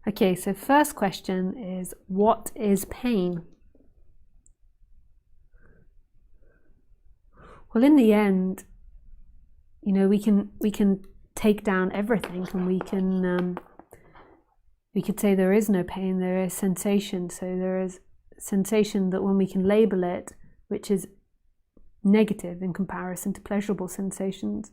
Okay, so first question is, what is pain? Well, in the end, you know, we can take down everything, and we could say there is no pain, there is sensation. So there is sensation that when we can label it, which is negative in comparison to pleasurable sensations.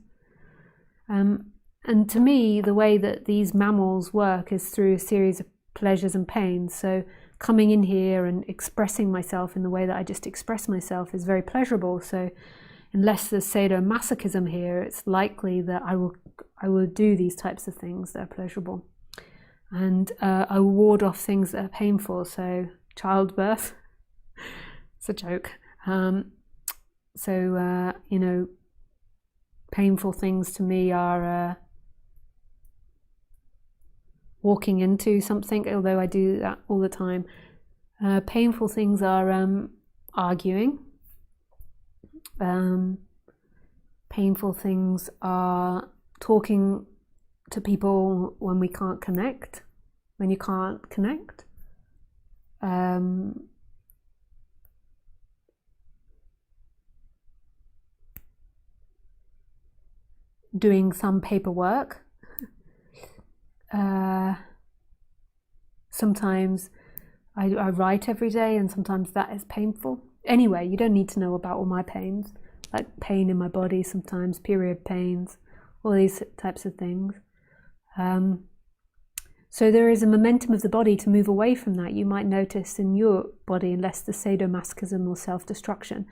And to me, the way that these mammals work is through a series of pleasures and pains. So coming in here and expressing myself in the way that I just express myself is very pleasurable. So unless there's sadomasochism here, it's likely that I will do these types of things that are pleasurable. And I will ward off things that are painful. So childbirth, it's a joke. You know, painful things to me are walking into something, although I do that all the time. Painful things are arguing. Painful things are talking to people when we can't connect, when you can't connect. Doing some paperwork. Sometimes I write every day, and sometimes that is painful. Anyway, you don't need to know about all my pains, like pain in my body sometimes, period pains, all these types of things. So there is a momentum of the body to move away from that. You might notice in your body, unless the sadomasochism or self-destruction,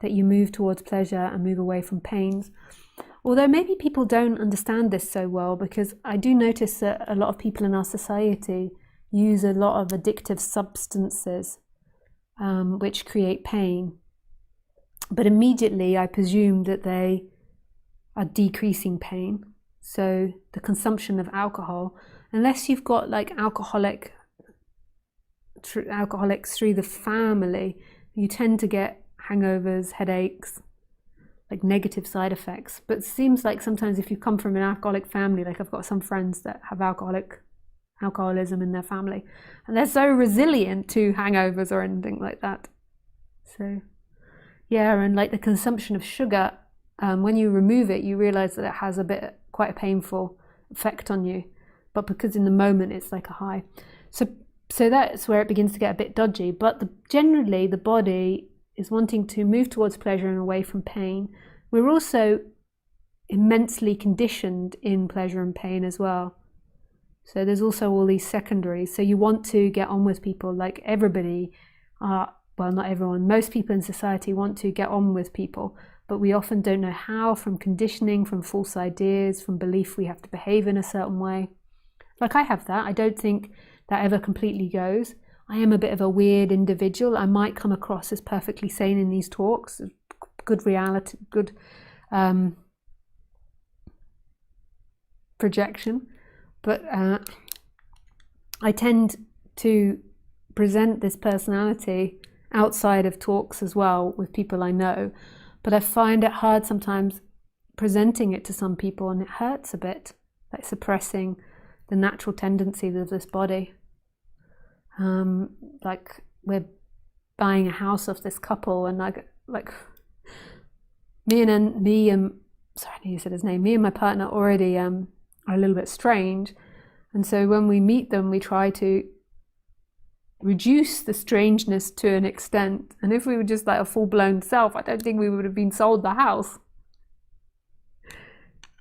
that you move towards pleasure and move away from pains. Although maybe people don't understand this so well, because I do notice that a lot of people in our society use a lot of addictive substances which create pain. But immediately I presume that they are decreasing pain. So the consumption of alcohol, unless you've got like alcoholics through the family, you tend to get hangovers, headaches, like negative side effects. But it seems like sometimes if you come from an alcoholic family, like I've got some friends that have alcoholism in their family, and they're so resilient to hangovers or anything like that. So yeah, and like the consumption of sugar, when you remove it, you realize that it has quite a painful effect on you, but because in the moment it's like a high. So that's where it begins to get a bit dodgy. But generally the body is wanting to move towards pleasure and away from pain. We're also immensely conditioned in pleasure and pain as well. So there's also all these secondaries. So you want to get on with people, like everybody, well, not everyone, most people in society want to get on with people, but we often don't know how, from conditioning, from false ideas, from belief we have to behave in a certain way. Like I have that. I don't think that ever completely goes. I am a bit of a weird individual. I might come across as perfectly sane in these talks, good reality, good projection, but I tend to present this personality outside of talks as well with people I know, but I find it hard sometimes presenting it to some people, and it hurts a bit, like suppressing the natural tendencies of this body. Like we're buying a house off this couple, and like me and my partner already are a little bit strange, and so when we meet them, we try to reduce the strangeness to an extent. And if we were just like a full-blown self, I don't think we would have been sold the house.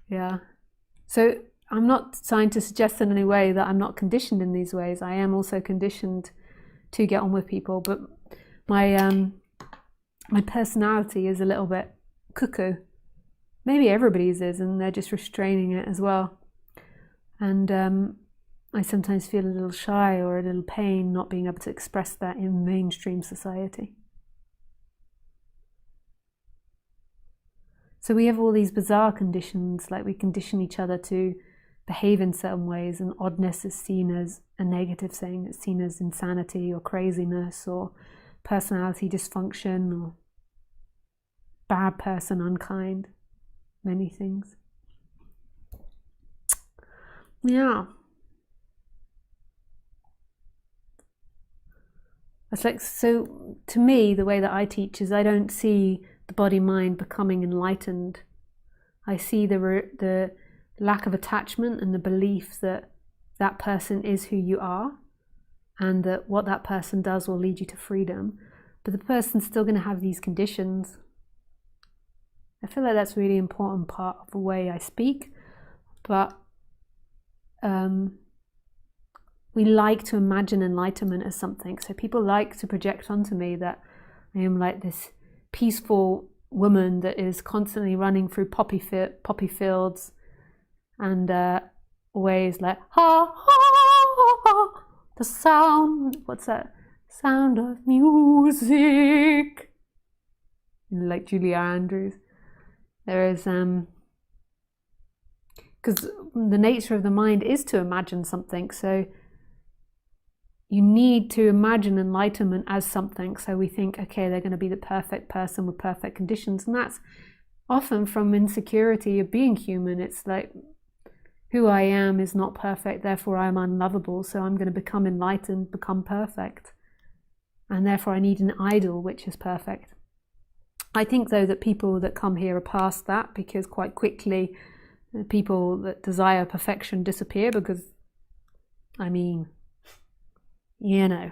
Yeah. So I'm not trying to suggest in any way that I'm not conditioned in these ways. I am also conditioned to get on with people, but my personality is a little bit cuckoo. Maybe everybody's is, and they're just restraining it as well. And I sometimes feel a little shy or a little pain not being able to express that in mainstream society. So we have all these bizarre conditions, like we condition each other to behave in certain ways, and oddness is seen as a negative thing. It's seen as insanity or craziness or personality dysfunction or bad person, unkind, many things. Yeah. It's like, so to me, the way that I teach is I don't see the body-mind becoming enlightened. I see the lack of attachment and the belief that that person is who you are, and that what that person does will lead you to freedom. But the person's still going to have these conditions. I feel like that's a really important part of the way I speak. But we like to imagine enlightenment as something. So people like to project onto me that I am like this peaceful woman that is constantly running through poppy fields and always like, ha, ha, ha, ha, the sound, what's that? Sound of music. Like Julia Andrews. There is, because the nature of the mind is to imagine something. So you need to imagine enlightenment as something. So we think, okay, they're going to be the perfect person with perfect conditions. And that's often from insecurity of being human. It's like, who I am is not perfect, therefore I'm unlovable. So I'm going to become enlightened, become perfect. And therefore I need an idol which is perfect. I think though that people that come here are past that, because quite quickly the people that desire perfection disappear, because, I mean, you know,